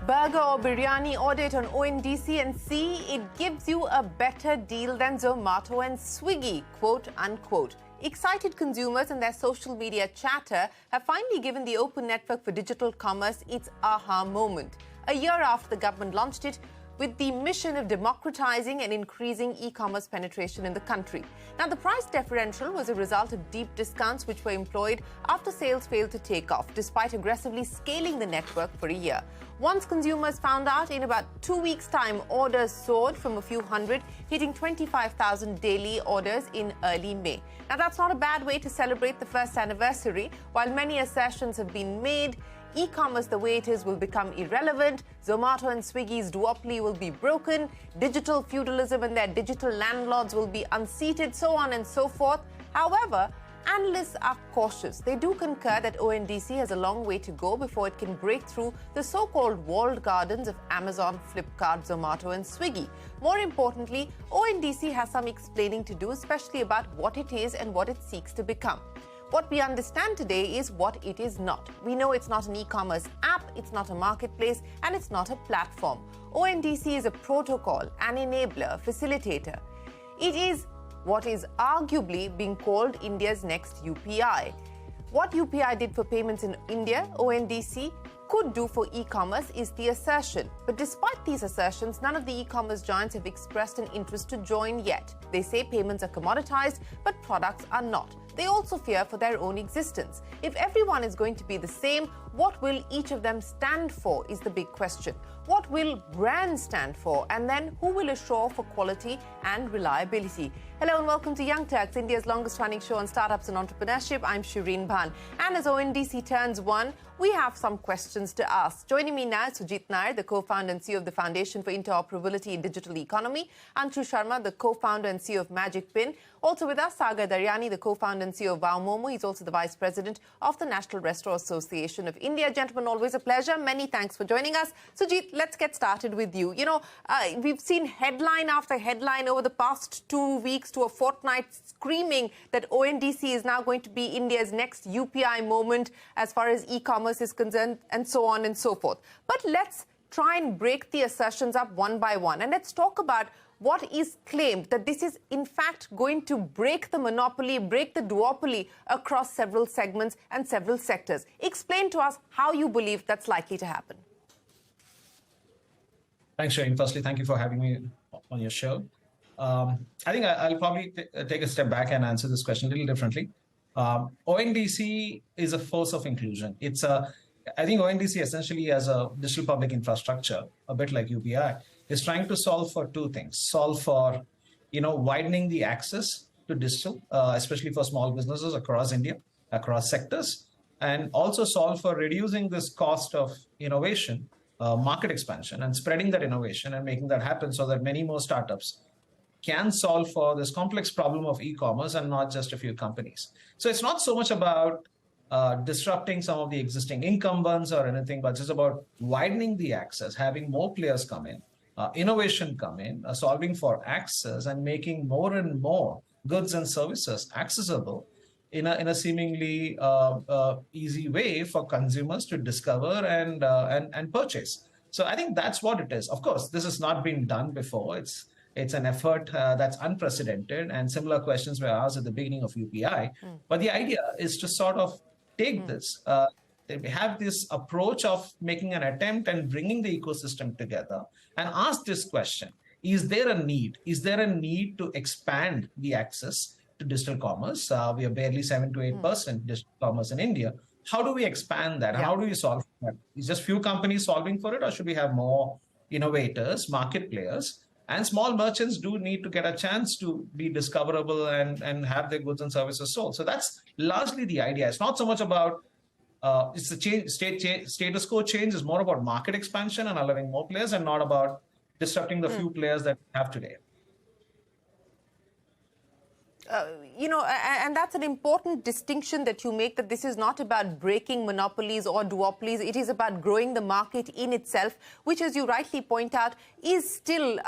Burger or biryani, order it on ONDC and see it gives you a better deal than Zomato and Swiggy, quote unquote. Excited consumers and their social media chatter have finally given the Open Network for Digital Commerce its aha moment. A year after the government launched it, with the mission of democratizing and increasing e-commerce penetration in the country. Now, the price differential was a result of deep discounts which were employed after sales failed to take off, despite aggressively scaling the network for a year. Once consumers found out, in about 2 weeks' time, orders soared from a few hundred, hitting 25,000 daily orders in early May. Now, that's not a bad way to celebrate the first anniversary. While many assertions have been made, e-commerce the way it is will become irrelevant, Zomato and Swiggy's duopoly will be broken, digital feudalism and their digital landlords will be unseated, so on and so forth. However, analysts are cautious. They do concur that ONDC has a long way to go before it can break through the so-called walled gardens of Amazon, Flipkart, Zomato and Swiggy. More importantly, ONDC has some explaining to do, especially about what it is and what it seeks to become. What we understand today is what it is not. We know it's not an e-commerce app, it's not a marketplace, and it's not a platform. ONDC is a protocol, an enabler, a facilitator. It is what is arguably being called India's next UPI. What UPI did for payments in India, ONDC could do for e-commerce is the assertion. But despite these assertions, none of the e-commerce giants have expressed an interest to join yet. They say payments are commoditized, but products are not. They also fear for their own existence. If everyone is going to be the same, what will each of them stand for is the big question. What will brands stand for? And then who will assure for quality and reliability? Hello and welcome to Young Turks, India's longest running show on startups and entrepreneurship. I'm Shereen, Bhan. And as ONDC turns one, we have some questions to ask. Joining me now is Sujith Nair, the co-founder and CEO of the Foundation for Interoperability in Digital Economy. Anshoo Sharma, the co-founder and CEO of Magicpin. Also with us, Sagar, Daryani, the co-founder and CEO of Momo. He's also the vice president of the National Restaurant Association of India. Gentlemen, always a pleasure. Many thanks for joining us. Sujith, let's get started with you. You know, we've seen headline after headline over the past 2 weeks to a fortnight screaming that ONDC is now going to be India's next UPI moment as far as e-commerce is concerned, and so on and so forth. But let's try and break the assertions up one by one, and let's talk about what is claimed, that this is in fact going to break the monopoly, break the duopoly across several segments and several sectors. Explain to us how you believe that's likely to happen. Thanks, Shereen. Firstly, thank you for having me on your show. I think I'll probably take a step back and answer this question a little differently. ONDC is a force of inclusion. I think ONDC essentially as a digital public infrastructure, a bit like UPI, is trying to solve for two things. Solve for, widening the access to digital, especially for small businesses across India, across sectors, and also solve for reducing this cost of innovation, market expansion, and spreading that innovation and making that happen so that many more startups can solve for this complex problem of e-commerce and not just a few companies. So it's not so much about disrupting some of the existing incumbents or anything, but it's about widening the access, having more players come in, innovation come in, solving for access and making more and more goods and services accessible in a seemingly easy way for consumers to discover and purchase. So I think that's what it is. Of course, this has not been done before. It's an effort that's unprecedented, and similar questions were asked at the beginning of UPI. But the idea is to sort of take this, have this approach of making an attempt and bringing the ecosystem together and ask this question: is there a need? Is there a need to expand the access to digital commerce? We are barely 7 to 8% digital commerce in India. How do we expand that? Yeah. How do we solve that? Is just few companies solving for it, or should we have more innovators, market players? And small merchants do need to get a chance to be discoverable and have their goods and services sold. So that's largely the idea. It's not so much about, it's the status quo change. Is more about market expansion and allowing more players, and not about disrupting the few players that we have today. And that's an important distinction that you make, that this is not about breaking monopolies or duopolies. It is about growing the market in itself, which, as you rightly point out, is still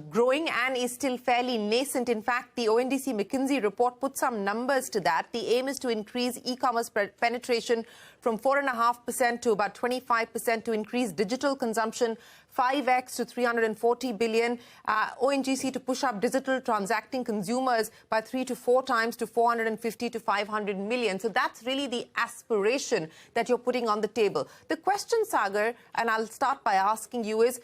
growing and is still fairly nascent. In fact, the ONDC McKinsey report put some numbers to that. The aim is to increase e-commerce penetration from 4.5% to about 25%, to increase digital consumption 5x to 340 billion. ONGC to push up digital transacting consumers by 3 to 4 times to 450 to 500 million. So that's really the aspiration that you're putting on the table. The question, Sagar, and I'll start by asking you, is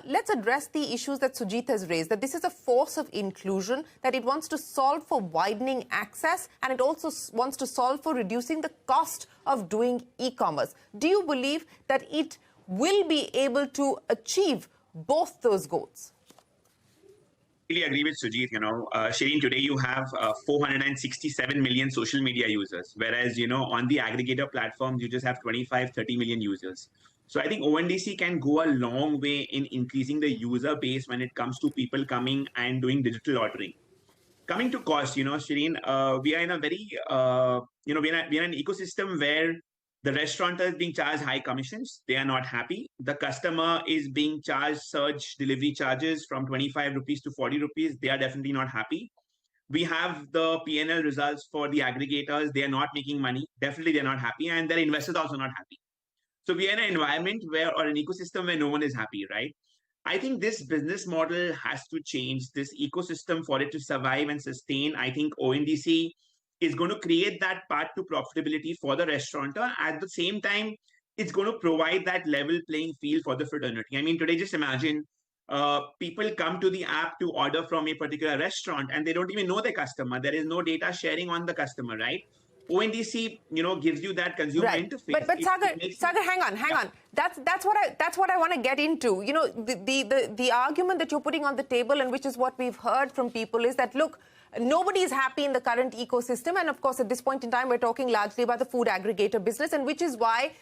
let's address the issues that Sujith has raised, that this is a force of inclusion, that it wants to solve for widening access, and it also wants to solve for reducing the cost of doing e-commerce. Do you believe that it will be able to achieve both those goals? I really agree with Sujith. Shereen, today you have 467 million social media users, whereas, on the aggregator platforms, you just have 25, 30 million users. So I think ONDC can go a long way in increasing the user base when it comes to people coming and doing digital ordering. Coming to cost, Shereen, we are in a very, we are in an ecosystem where the restaurateur is being charged high commissions. They are not happy. The customer is being charged surge delivery charges from 25 rupees to 40 rupees. They are definitely not happy. We have the P&L results for the aggregators. They are not making money. Definitely they're not happy. And their investors are also not happy. So we are in an environment or an ecosystem where no one is happy, right? I think this business model has to change. This ecosystem, for it to survive and sustain, I think ONDC is going to create that path to profitability for the restaurateur. At the same time, it's going to provide that level playing field for the fraternity. I mean, today, just imagine people come to the app to order from a particular restaurant and they don't even know the customer. There is no data sharing on the customer, right? ONDC, gives you that consumer interface. But Sagar, hang on. That's what I want to get into. The argument that you're putting on the table, and which is what we've heard from people, is that, look, nobody is happy in the current ecosystem. And of course, at this point in time, we're talking largely about the food aggregator business, and which is why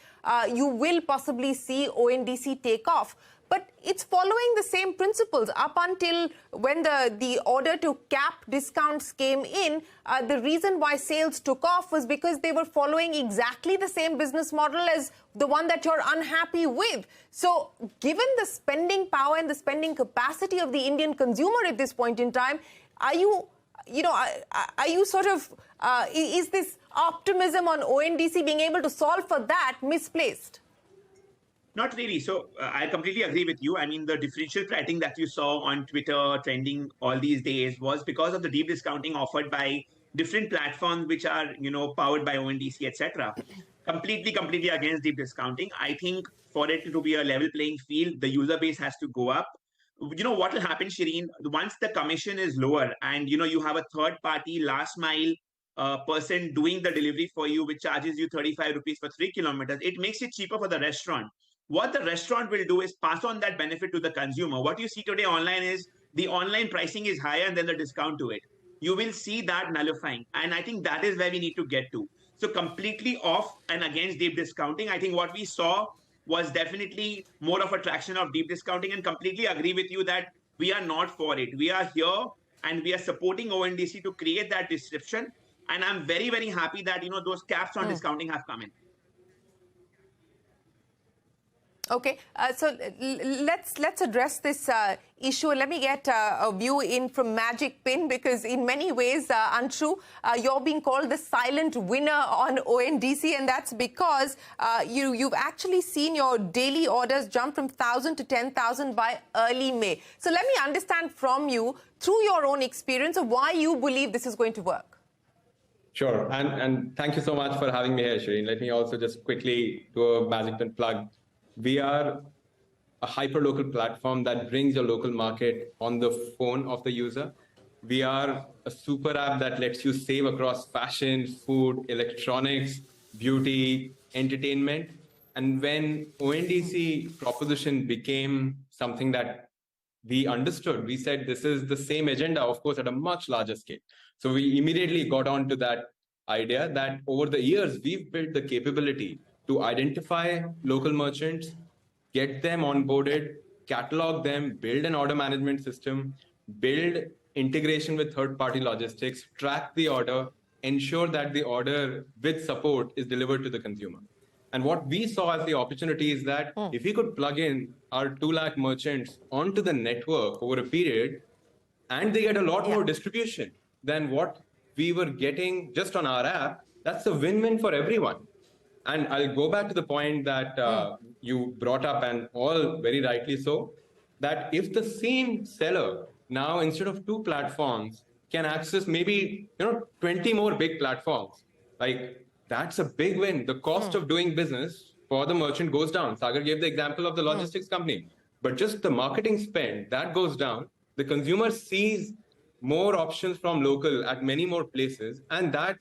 you will possibly see ONDC take off. But it's following the same principles. Up until when the order to cap discounts came in, the reason why sales took off was because they were following exactly the same business model as the one that you're unhappy with. So given the spending power and the spending capacity of the Indian consumer at this point in time, are you sort of, is this optimism on ONDC being able to solve for that misplaced? Not really. So I completely agree with you. I mean, the differential pricing that you saw on Twitter trending all these days was because of the deep discounting offered by different platforms, which are, powered by ONDC, etc. Completely against deep discounting. I think for it to be a level playing field, the user base has to go up. What will happen, Shereen, once the commission is lower and, you have a third party last mile person doing the delivery for you, which charges you 35 rupees for 3 kilometers, it makes it cheaper for the restaurant. What the restaurant will do is pass on that benefit to the consumer. What you see today online is the online pricing is higher than the discount to it. You will see that nullifying. And I think that is where we need to get to. So completely off and against deep discounting. I think what we saw was definitely more of a traction of deep discounting, and completely agree with you that we are not for it. We are here and we are supporting ONDC to create that disruption. And I'm very, very happy that, those caps on discounting have come in. Okay, so let's address this issue. Let me get a view in from Magicpin, because in many ways, Anshoo, you're being called the silent winner on ONDC, and that's because you've actually seen your daily orders jump from 1,000 to 10,000 by early May. So let me understand from you, through your own experience, of why you believe this is going to work. Sure, and thank you so much for having me here, Shereen. Let me also just quickly do a Magicpin plug. We are a hyper-local platform that brings your local market on the phone of the user. We are a super app that lets you save across fashion, food, electronics, beauty, entertainment. And when ONDC proposition became something that we understood, we said this is the same agenda, of course, at a much larger scale. So we immediately got on to that idea that over the years, we've built the capability to identify local merchants, get them onboarded, catalog them, build an order management system, build integration with third-party logistics, track the order, ensure that the order with support is delivered to the consumer. And what we saw as the opportunity is that if we could plug in our 2 lakh merchants onto the network over a period, and they get a lot more distribution than what we were getting just on our app, that's a win-win for everyone. And I'll go back to the point that you brought up, and all very rightly so, that if the same seller now, instead of 2 platforms, can access maybe 20 more big platforms, like that's a big win. The cost of doing business for the merchant goes down. Sagar gave the example of the logistics company, but just the marketing spend, that goes down. The consumer sees more options from local at many more places, and that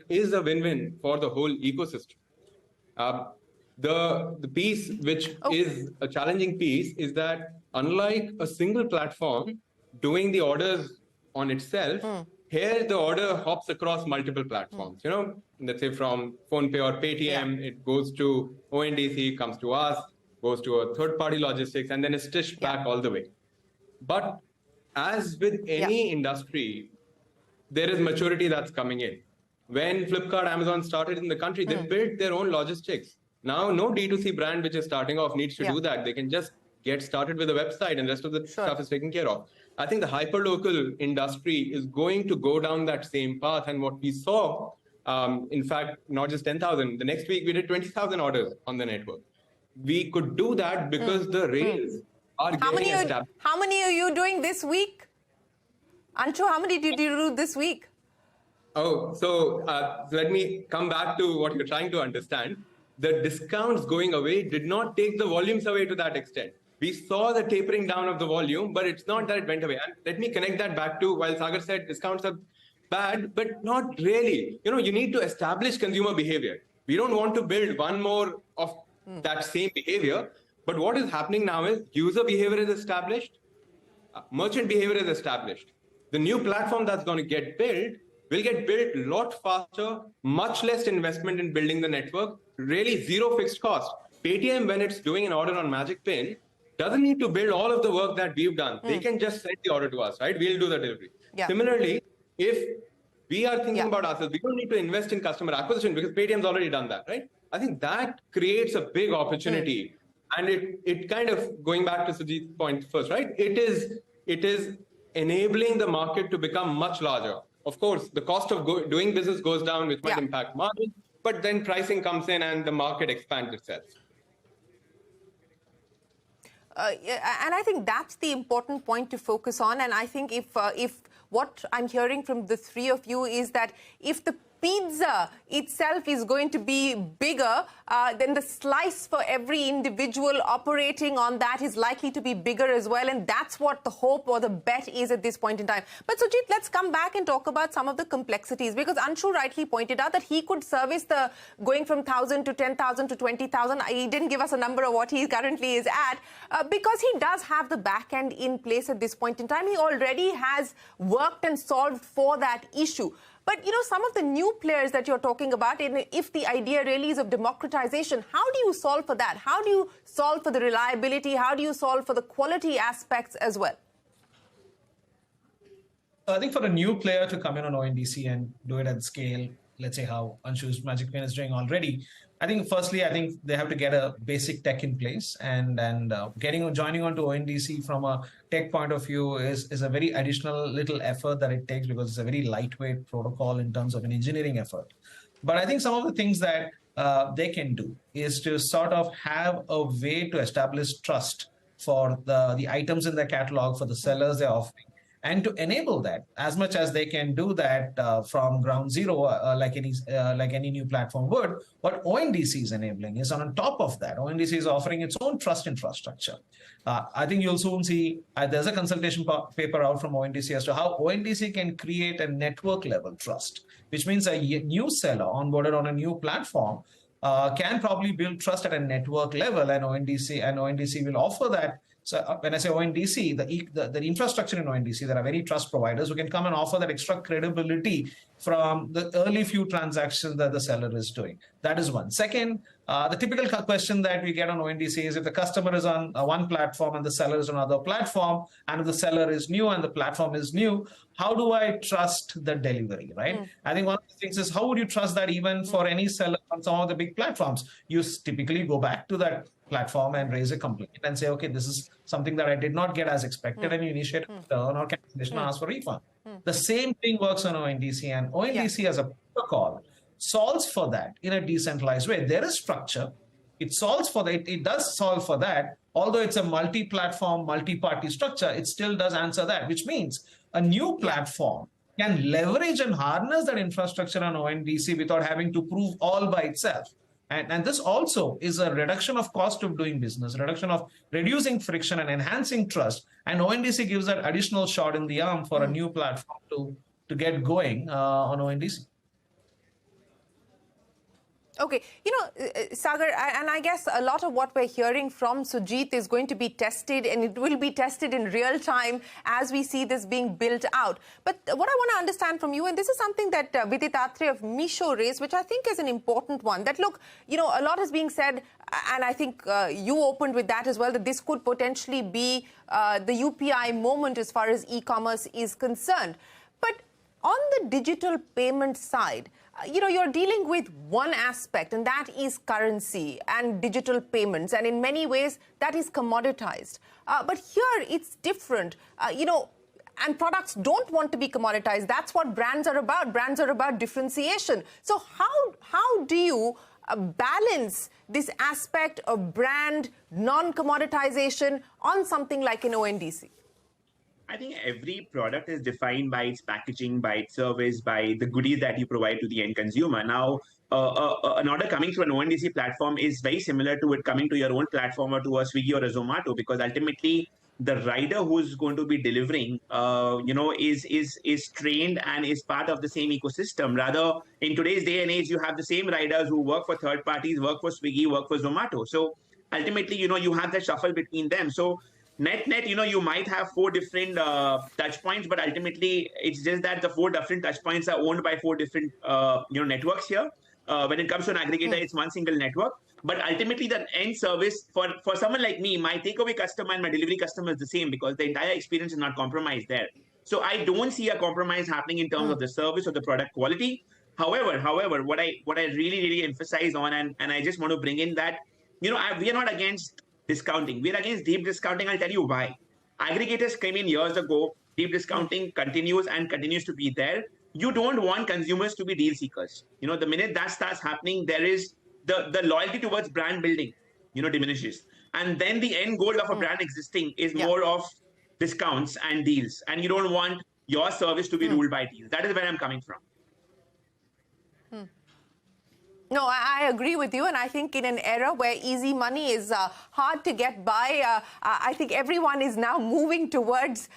is a win-win for the whole ecosystem. The piece which is a challenging piece is that unlike a single platform doing the orders on itself, here the order hops across multiple platforms. Let's say from PhonePe or Paytm, it goes to ONDC, comes to us, goes to a third-party logistics, and then is stitched back all the way. But as with any industry, there is maturity that's coming in. When Flipkart, Amazon started in the country, they built their own logistics. Now, no D2C brand which is starting off needs to do that. They can just get started with a website, and the rest of the stuff is taken care of. I think the hyperlocal industry is going to go down that same path. And what we saw, in fact, not just 10,000, the next week we did 20,000 orders on the network. We could do that because the rails are getting established. How many are you doing this week? Anshoo, how many did you do this week? Oh, so let me come back to what you're trying to understand. The discounts going away did not take the volumes away to that extent. We saw the tapering down of the volume, but it's not that it went away. And let me connect that back to, while Sagar said discounts are bad, but not really. You need to establish consumer behavior. We don't want to build one more of that same behavior. But what is happening now is user behavior is established, merchant behavior is established. The new platform that's going to get built will get built a lot faster, much less investment in building the network, really zero fixed cost. Paytm, when it's doing an order on Magicpin, doesn't need to build all of the work that we've done. They can just send the order to us, right? We'll do the delivery. Similarly, if we are thinking about ourselves, we don't need to invest in customer acquisition because Paytm's already done that, right? I think that creates a big opportunity. And it kind of, going back to Sujith's point first, right? It is enabling the market to become much larger. Of course, the cost of doing business goes down, which might impact margin, but then pricing comes in and the market expands itself. And I think that's the important point to focus on. And I think if what I'm hearing from the three of you is that if the pizza itself is going to be bigger, then the slice for every individual operating on that is likely to be bigger as well. And that's what the hope or the bet is at this point in time. But Sujith, let's come back and talk about some of the complexities, because Anshoo rightly pointed out that he could service the going from 1,000 to 10,000 to 20,000. He didn't give us a number of what he currently is at, because he does have the back end in place at this point in time. He already has worked and solved for that issue. But, some of the new players that you're talking about, if the idea really is of democratization, how do you solve for that? How do you solve for the reliability? How do you solve for the quality aspects as well? I think for a new player to come in on ONDC and do it at scale, let's say how Anshoo's Magicpin is doing already, I think firstly, they have to get a basic tech in place, and joining onto ONDC from a tech point of view is a very additional little effort that it takes, because it's a very lightweight protocol in terms of an engineering effort. But I think some of the things that they can do is to sort of have a way to establish trust for the items in the catalog, for the sellers they're offering, and to enable that as much as they can do that from ground zero, like any new platform would. What ONDC is enabling is on top of that, ONDC is offering its own trust infrastructure. I think you'll soon see there's a consultation paper out from ONDC as to how ONDC can create a network level trust, which means a new seller onboarded on a new platform can probably build trust at a network level, and ONDC will offer that So when I say ONDC, the infrastructure in ONDC, there are very trust providers who can come and offer that extra credibility from the early few transactions that the seller is doing. That is one. Second, the typical question that we get on ONDC is if the customer is on one platform and the seller is on another platform, and if the seller is new and the platform is new, how do I trust the delivery, right? I think one of the things is, how would you trust that even for any seller on some of the big platforms? You typically go back to that platform and raise a complaint and say, okay, this is something that I did not get as expected, and you initiate a return or cancellation and ask for refund. The same thing works on ONDC, and ONDC as a protocol solves for that in a decentralized way. There is structure. It solves for that. It does solve for that. Although it's a multi-platform, multi-party structure, it still does answer that, which means a new platform can leverage and harness that infrastructure on ONDC without having to prove all by itself. And this also is a reduction of cost of doing business, reducing friction and enhancing trust. And ONDC gives that additional shot in the arm for a new platform to get going on ONDC. Okay, Sagar, and I guess a lot of what we're hearing from Sujith is going to be tested, and it will be tested in real time as we see this being built out. But what I want to understand from you, and this is something that Vidit Atre of Meesho raised, which I think is an important one, that look, a lot is being said, and I think you opened with that as well, that this could potentially be the UPI moment as far as e-commerce is concerned. But on the digital payment side, you're dealing with one aspect, and that is currency and digital payments. And in many ways, that is commoditized. But here, it's different. And products don't want to be commoditized. That's what brands are about. Brands are about differentiation. So how do you balance this aspect of brand non-commoditization on something like an ONDC? I think every product is defined by its packaging, by its service, by the goodies that you provide to the end consumer. Now, an order coming through an ONDC platform is very similar to it coming to your own platform or to a Swiggy or a Zomato, because ultimately the rider who's going to be delivering, is trained and is part of the same ecosystem. Rather, in today's day and age, you have the same riders who work for third parties, work for Swiggy, work for Zomato. So ultimately, you have that shuffle between them. So net, you might have 4 different touch points, but ultimately it's just that the 4 different touch points are owned by 4 different networks here. When it comes to an aggregator, it's one single network. But ultimately, the end service for someone like me, my takeaway customer and my delivery customer is the same, because the entire experience is not compromised there. So I don't see a compromise happening in terms of the service or the product quality. However, what I really emphasize on, and I just want to bring in that, we are not against discounting. We're against deep discounting. I'll tell you why. Aggregators came in years ago. Deep discounting continues to be there. You don't want consumers to be deal seekers. The minute that starts happening, there is the loyalty towards brand building, diminishes. And then the end goal of a brand existing is more of discounts and deals. And you don't want your service to be ruled by deals. That is where I'm coming from. No, I agree with you. And I think in an era where easy money is hard to get by, I think everyone is now moving towards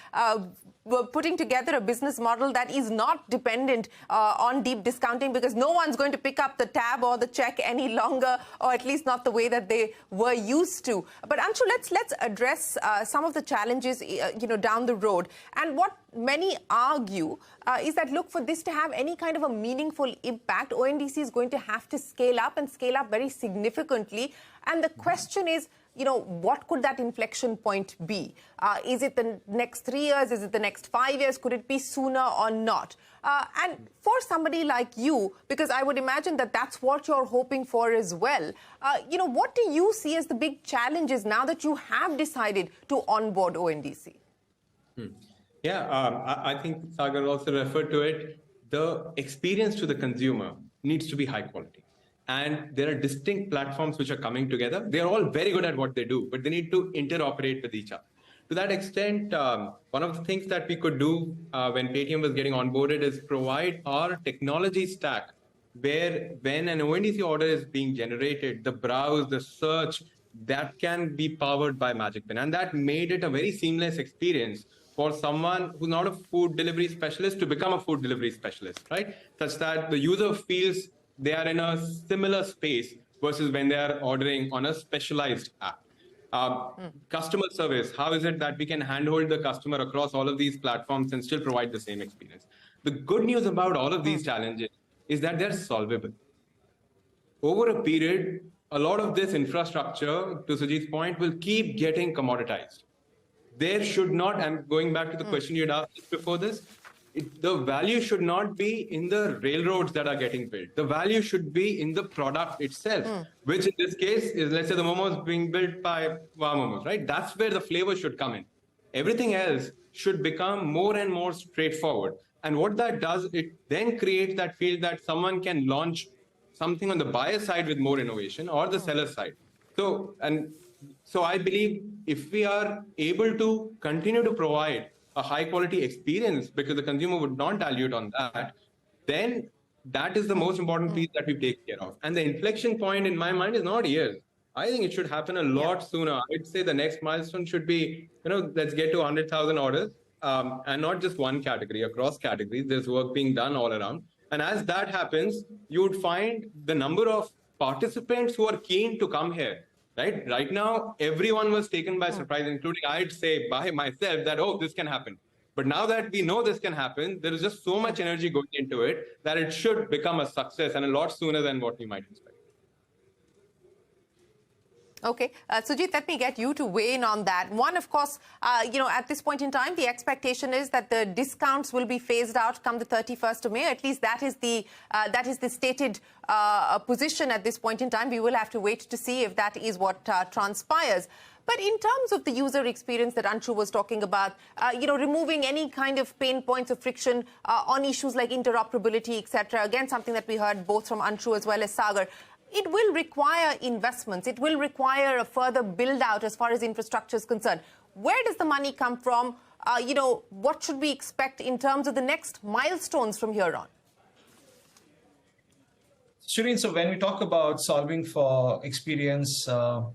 putting together a business model that is not dependent on deep discounting, because no one's going to pick up the tab or the check any longer, or at least not the way that they were used to. But Anshoo, let's address some of the challenges down the road. And what many argue is that, look, for this to have any kind of a meaningful impact, ONDC is going to have to scale up very significantly. And the question is, what could that inflection point be? Is it the next 3 years? Is it the next 5 years? Could it be sooner or not? And for somebody like you, because I would imagine that that's what you're hoping for as well, what do you see as the big challenges now that you have decided to onboard ONDC? Yeah, I think Sagar also referred to it. The experience to the consumer needs to be high quality. And there are distinct platforms which are coming together. They are all very good at what they do, but they need to interoperate with each other. To that extent, one of the things that we could do when Paytm was getting onboarded is provide our technology stack, where when an ONDC order is being generated, the browse, the search, that can be powered by Magicpin. And that made it a very seamless experience for someone who's not a food delivery specialist to become a food delivery specialist, right? Such that the user feels they are in a similar space versus when they are ordering on a specialized app. Customer service, how is it that we can handhold the customer across all of these platforms and still provide the same experience? The good news about all of these challenges is that they're solvable. Over a period, a lot of this infrastructure, to Sujith's point, will keep getting commoditized. There should not, and going back to the question you had asked before this, the value should not be in the railroads that are getting built. The value should be in the product itself, which in this case is, let's say, the momos being built by Momos, right? That's where the flavor should come in. Everything else should become more and more straightforward. And what that does, it then creates that field that someone can launch something on the buyer side with more innovation or the seller side. So I believe if we are able to continue to provide a high quality experience because the consumer would not dilute on that, then that is the most important piece that we take care of. And the inflection point in my mind is not years. I think it should happen a lot sooner. I'd say the next milestone should be, let's get to 100,000 orders and not just one category, across categories. There's work being done all around. And as that happens, you would find the number of participants who are keen to come here. Right now, everyone was taken by surprise, including I'd say by myself that, oh, this can happen. But now that we know this can happen, there is just so much energy going into it that it should become a success and a lot sooner than what we might expect. Okay, Sujith, let me get you to weigh in on that. One, of course, at this point in time, the expectation is that the discounts will be phased out come the 31st of May. At least that is the stated position at this point in time. We will have to wait to see if that is what transpires. But in terms of the user experience that Anshoo was talking about, removing any kind of pain points of friction on issues like interoperability, etc. Again, something that we heard both from Anshoo as well as Sagar. It will require investments. It will require a further build out as far as infrastructure is concerned. Where does the money come from? What should we expect in terms of the next milestones from here on? Shereen, so when we talk about solving for experience, sort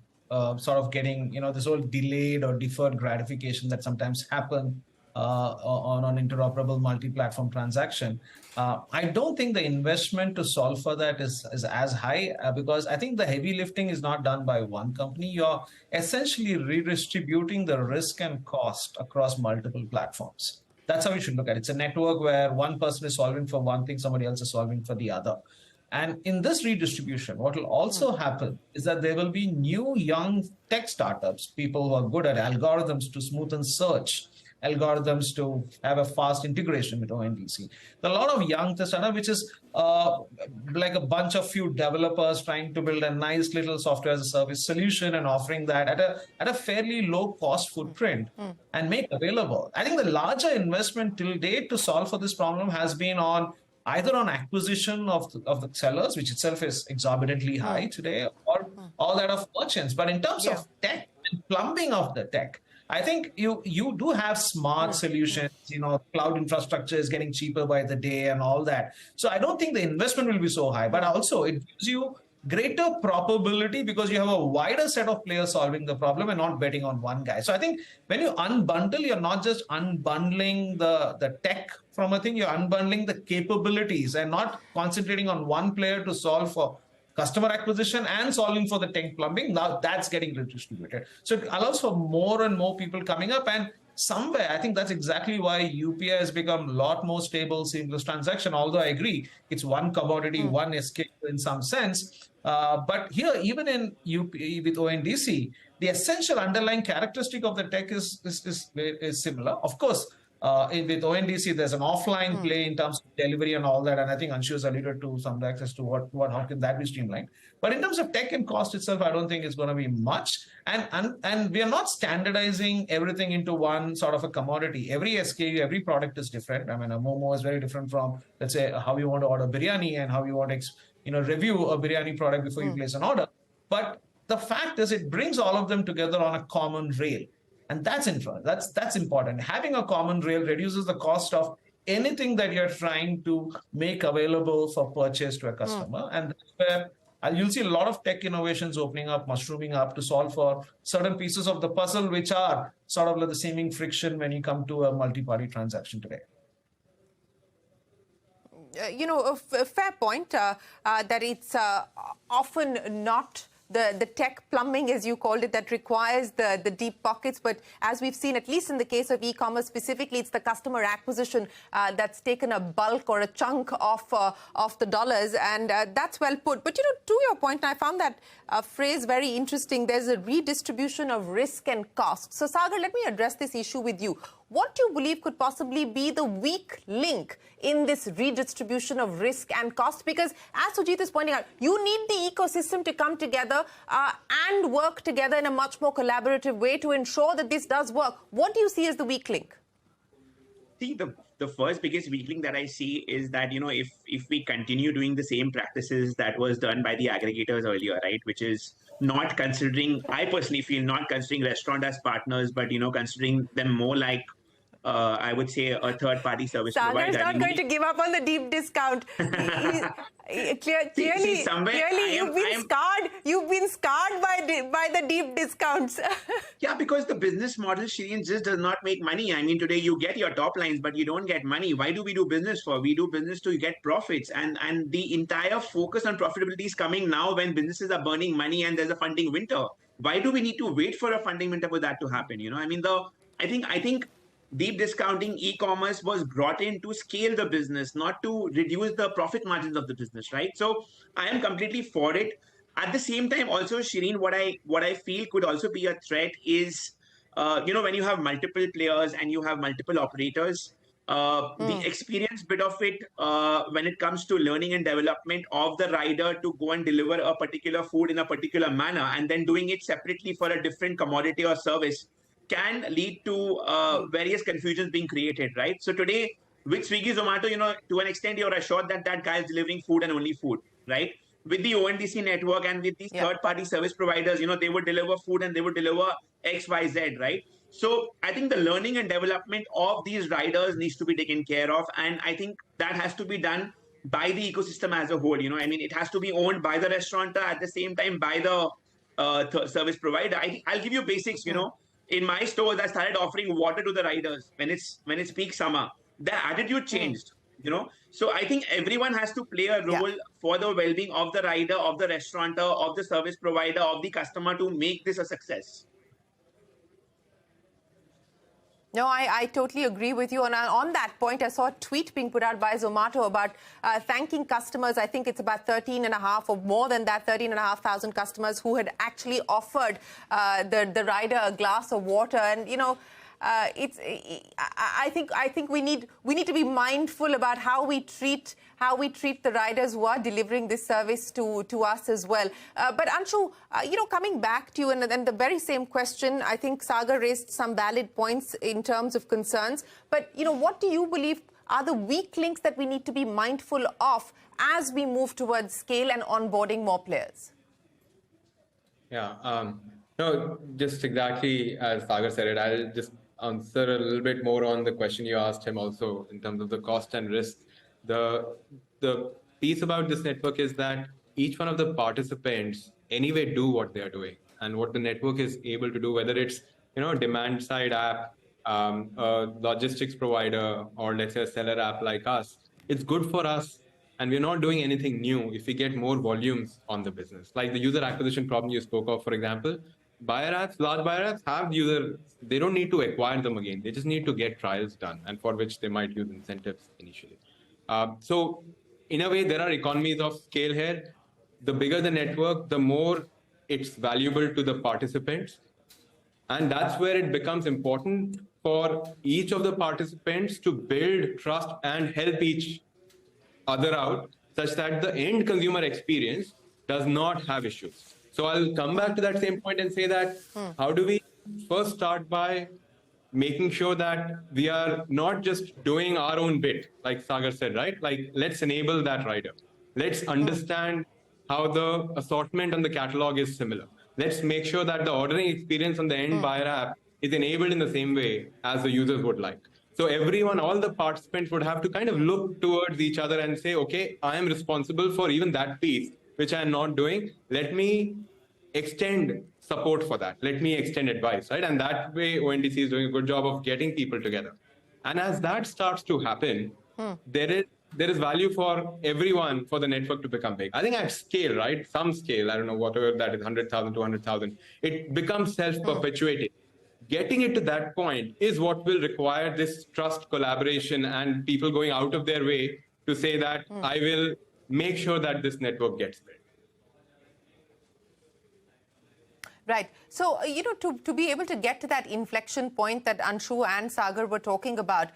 of getting, this whole delayed or deferred gratification that sometimes happen on an interoperable multi-platform transaction, I don't think the investment to solve for that is as high because I think the heavy lifting is not done by one company. You're essentially redistributing the risk and cost across multiple platforms. That's how we should look at it. It's a network where one person is solving for one thing, somebody else is solving for the other. And in this redistribution, what will also happen is that there will be new young tech startups, people who are good at algorithms to smoothen search, algorithms to have a fast integration with ONDC. There are a lot of young startups, which is like a bunch of few developers trying to build a nice little software as a service solution and offering that at a fairly low cost footprint and make available. I think the larger investment till date to solve for this problem has been on either on acquisition of the sellers, which itself is exorbitantly high today, or all that of merchants. But in terms of tech and plumbing of the tech, I think you do have smart solutions, cloud infrastructure is getting cheaper by the day and all that. So I don't think the investment will be so high, but also it gives you greater probability because you have a wider set of players solving the problem and not betting on one guy. So I think when you unbundle, you're not just unbundling the tech from a thing, you're unbundling the capabilities and not concentrating on one player to solve for customer acquisition and solving for the tech plumbing. Now that's getting redistributed. So it allows for more and more people coming up. And somewhere, I think that's exactly why UPI has become a lot more stable, seamless transaction. Although I agree, it's one commodity, one SKU in some sense. But here, even in UPI with ONDC, the essential underlying characteristic of the tech is similar. Of course, with ONDC, there's an offline play in terms of delivery and all that. And I think Anshoo has alluded to some access to how can that be streamlined. But in terms of tech and cost itself, I don't think it's going to be much. And we are not standardizing everything into one sort of a commodity. Every SKU, every product is different. I mean, a Momo is very different from, let's say, how you want to order biryani and how you want to review a biryani product before you place an order. But the fact is it brings all of them together on a common rail. And that's important. Having a common rail reduces the cost of anything that you're trying to make available for purchase to a customer. And that's where you'll see a lot of tech innovations opening up, mushrooming up to solve for certain pieces of the puzzle, which are sort of like the seeming friction when you come to a multi-party transaction today. A fair point that it's often not the tech plumbing, as you called it, that requires the deep pockets. But as we've seen, at least in the case of e-commerce specifically, it's the customer acquisition that's taken a bulk or a chunk of the dollars, and that's well put. But, to your point, and I found that phrase very interesting, there's a redistribution of risk and cost. So, Sagar, let me address this issue with you. What do you believe could possibly be the weak link in this redistribution of risk and cost? Because as Sujith is pointing out, you need the ecosystem to come together and work together in a much more collaborative way to ensure that this does work. What do you see as the weak link? See, the first biggest weak link that I see is that, if we continue doing the same practices that was done by the aggregators earlier, right, which is not considering, I personally feel, not considering restaurant as partners, but, considering them more like, I would say, a third-party service provider. Sagar's not going to give up on the deep discount. Clearly, you've been scarred by the deep discounts. Yeah, because the business model, Shereen, just does not make money. I mean, today you get your top lines, but you don't get money. Why do we do business for? We do business to get profits. And the entire focus on profitability is coming now when businesses are burning money and there's a funding winter. Why do we need to wait for a funding winter for that to happen? I think deep discounting e-commerce was brought in to scale the business, not to reduce the profit margins of the business, right? So I am completely for it. At the same time, also, Shereen, what I feel could also be a threat is, when you have multiple players and you have multiple operators, the experience bit of it, when it comes to learning and development of the rider to go and deliver a particular food in a particular manner and then doing it separately for a different commodity or service, can lead to various confusions being created, right? So today, with Swiggy, Zomato, to an extent, you're assured that that guy is delivering food and only food, right? With the ONDC network and with these third-party service providers, they would deliver food and they would deliver X, Y, Z, right? So I think the learning and development of these riders needs to be taken care of. And I think that has to be done by the ecosystem as a whole. It has to be owned by the restaurateur, at the same time by the service provider. I'll give you basics, In my stores, I started offering water to the riders when it's peak summer. The attitude changed, So I think everyone has to play a role for the well-being of the rider, of the restaurateur, of the service provider, of the customer to make this a success. No, I totally agree with you. And on that point, I saw a tweet being put out by Zomato about thanking customers. I think it's about 13.5 or more than that, 13,500 customers who had actually offered the rider a glass of water. And, I think we need to be mindful about how we treat the riders who are delivering this service to us as well. But Anshoo, coming back to you, and the very same question, I think Sagar raised some valid points in terms of concerns. But, what do you believe are the weak links that we need to be mindful of as we move towards scale and onboarding more players? Yeah, no, just exactly as Sagar said it. I'll just answer a little bit more on the question you asked him also in terms of the cost and risk. The piece about this network is that each one of the participants anyway do what they are doing, and what the network is able to do, whether it's demand side app, a logistics provider, or let's say a seller app like us, it's good for us, and we're not doing anything new if we get more volumes on the business. Like the user acquisition problem you spoke of, for example, buyer apps, large buyer apps have users, they don't need to acquire them again. They just need to get trials done, and for which they might use incentives initially. So in a way, there are economies of scale here. The bigger the network, the more it's valuable to the participants. And that's where it becomes important for each of the participants to build trust and help each other out, such that the end consumer experience does not have issues. So I'll come back to that same point and say that how do we first start by making sure that we are not just doing our own bit, like Sagar said, right? Like, let's enable that rider. Let's understand how the assortment on the catalog is similar. Let's make sure that the ordering experience on the end buyer app is enabled in the same way as the users would like. So everyone, all the participants would have to kind of look towards each other and say, okay, I am responsible for even that piece, which I am not doing. Let me extend support for that. Let me extend advice, right? And that way, ONDC is doing a good job of getting people together. And as that starts to happen, there is there is value for everyone for the network to become big. I think at scale, right? Some scale, I don't know, whatever that is, 100,000, 200,000, it becomes self-perpetuating. Getting it to that point is what will require this trust, collaboration, and people going out of their way to say that I will make sure that this network gets built. Right. So, to be able to get to that inflection point that Anshoo and Sagar were talking about,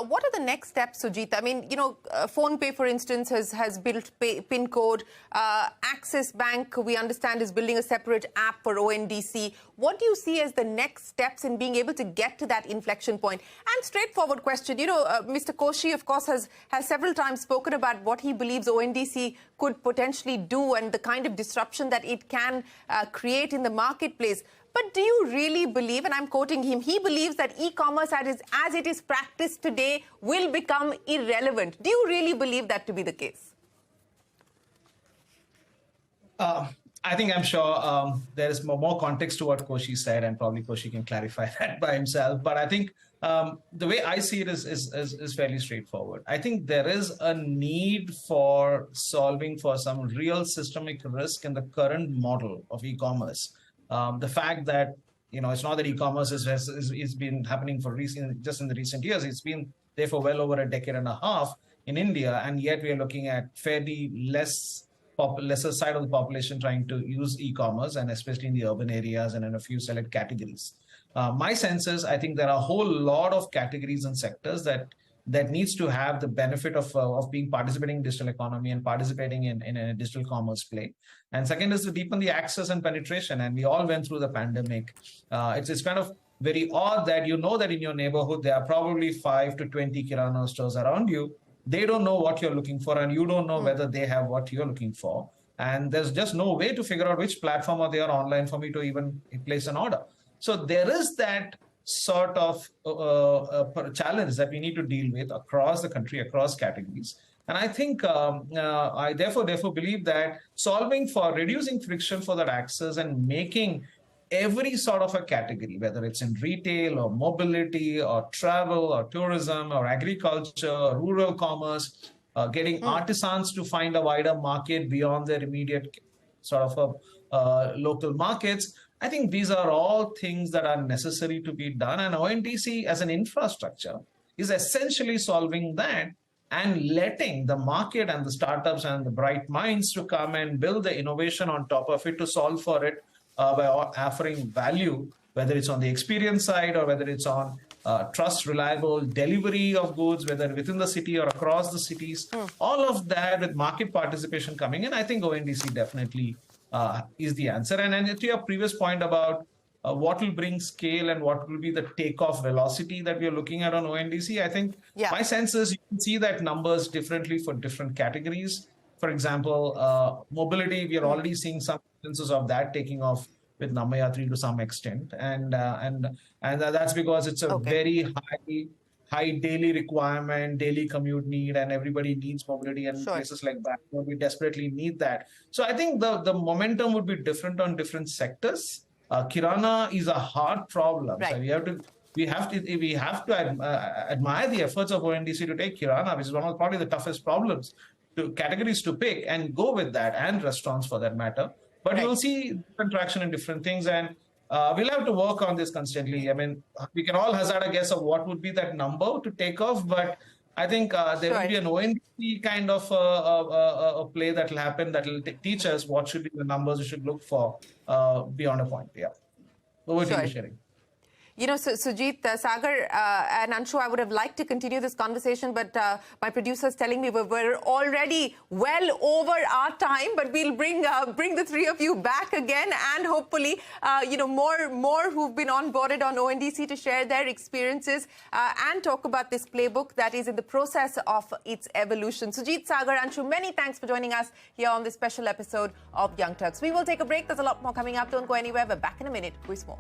what are the next steps, Sujith? I mean, PhonePe, for instance, has built PIN code. Axis Bank, we understand, is building a separate app for ONDC. What do you see as the next steps in being able to get to that inflection point? And straightforward question, Mr. Koshi, of course, has several times spoken about what he believes ONDC could potentially do and the kind of disruption that it can create in the marketplace. But do you really believe, and I'm quoting him, he believes that e-commerce as it is practiced today will become irrelevant. Do you really believe that to be the case? I'm sure there is more context to what Koshi said, and probably Koshi can clarify that by himself. But I think the way I see it is fairly straightforward. I think there is a need for solving for some real systemic risk in the current model of e-commerce. The fact that, it's not that e-commerce has been happening just in the recent years. It's been there for well over a decade and a half in India, and yet we are looking at fairly lesser side of the population trying to use e-commerce, and especially in the urban areas and in a few select categories. My sense is, I think there are a whole lot of categories and sectors that needs to have the benefit of being participating in digital economy and participating in a digital commerce play. And second is to deepen the access and penetration. And we all went through the pandemic. It's kind of very odd that that in your neighborhood there are probably 5 to 20 kirana stores around you. They don't know what you're looking for, and you don't know whether they have what you're looking for. And there's just no way to figure out which platform or they are online for me to even place an order. So there is that sort of challenge that we need to deal with across the country, across categories. And I think I therefore believe that solving for reducing friction for that access and making every sort of a category, whether it's in retail or mobility or travel or tourism or agriculture or rural commerce, getting artisans to find a wider market beyond their immediate sort of local markets. I think these are all things that are necessary to be done. And ONDC as an infrastructure is essentially solving that and letting the market and the startups and the bright minds to come and build the innovation on top of it to solve for it by offering value, whether it's on the experience side or whether it's on trust, reliable delivery of goods, whether within the city or across the cities. All of that with market participation coming in, I think ONDC definitely is the answer. And to your previous point about what will bring scale and what will be the takeoff velocity that we are looking at on ONDC, I think my sense is you can see that numbers differently for different categories. For example, mobility, we are already seeing some instances of that taking off with Namayatri to some extent. And that's because it's a very high daily requirement, daily commute need, and everybody needs mobility, and places like that, we desperately need that. So I think the momentum would be different on different sectors. Kirana is a hard problem. Right. So we have to admire the efforts of ONDC to take Kirana, which is one of probably the toughest categories to pick, and go with that, and restaurants for that matter. But you will see different traction in different things, and we'll have to work on this constantly. I mean, we can all hazard a guess of what would be that number to take off, but I think there will be an ONDC kind of a play that will happen that will teach us what should be the numbers we should look for beyond a point. Yeah. Over to you, Shereen. Sujith, Sagar, and Anshoo, I would have liked to continue this conversation, but my producer is telling me we're already well over our time. But we'll bring the three of you back again, and hopefully, more who've been onboarded on ONDC to share their experiences and talk about this playbook that is in the process of its evolution. Sujith, Sagar, Anshoo, many thanks for joining us here on this special episode of Young Turks. We will take a break. There's a lot more coming up. Don't go anywhere. We're back in a minute with more.